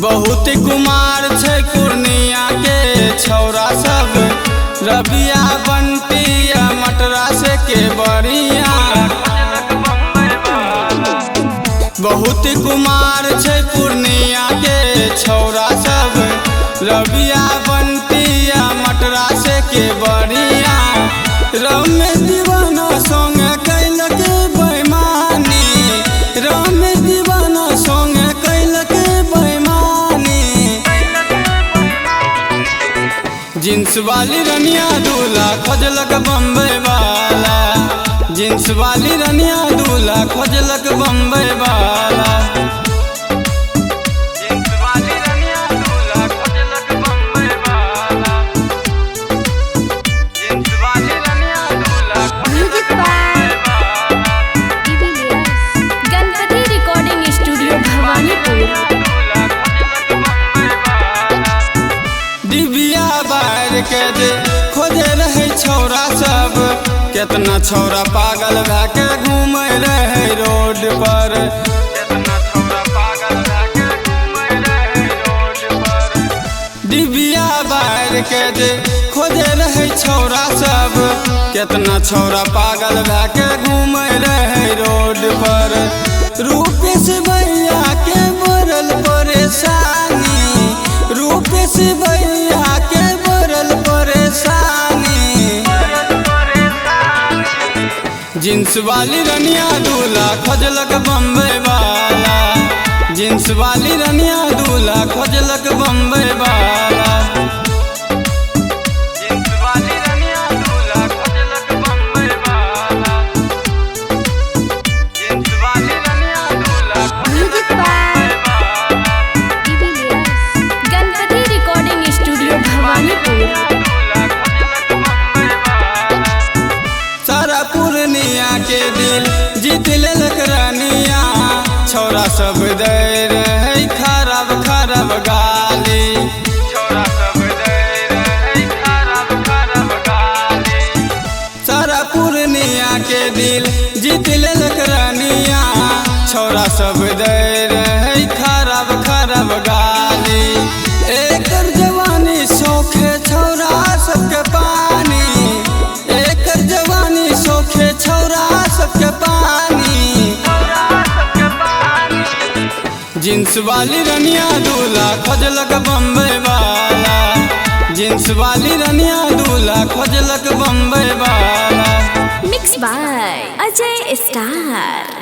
बहुत कुमार छै पूर्णिया के छौरा सब, रबिया बंटिया मटरा से के बढ़िया। बहुत कुमार छै पूर्णिया के छौरा सब, रबिया बंटिया मटरा से के बढ़िया। रमेश दीवाना संगे कैलक बेईमानी, रमेश दीवाना संगे कैलक बेईमानी। जींस वाली रनिया दूल्हा खोजलक बम्बई वाला, जींस वाली रनिया दूल्हा खोजलक बम्बई वाला। डिबिया बाहर के दे खोजे रहे छौरा सब, केतना छौरा पागल भै के घूमे रहे रोड पर। डिबिया बाहर के दे खोजे रहे छौरा सब, केतना छौरा पागल भै के घूमे रहे रोड पर। रूपेश भैया के बढ़ल परेशानी, रूपेश भैया के बढ़ल परेशानी। जींस वाली रनिया दूल्हा खोजलक बम्बई वाला, जींस वाली रनिया दूल्हा खोजलक बम्बई वाला। सारा पूर्णिया के दिल जीत लेलक रानिया, छौरा सब दे रहे खराब खराब गाली, छौरा सब दे रहे खराब खराब गाली। सारा पूर्णिया के दिल जीत लेलक रानिया, छौरा सब दे रहे खराब खराब गाली। एकर जवानी सोखे छौरा सबके पानी, एकर जवानी सोखे छौरा सबके पानी। जींस वाली रनिया दूल्हा खोजलक बम्बई वाला, जींस वाली रनिया दूल्हा खोजलक बम्बई वाला। Mix by Ajay star.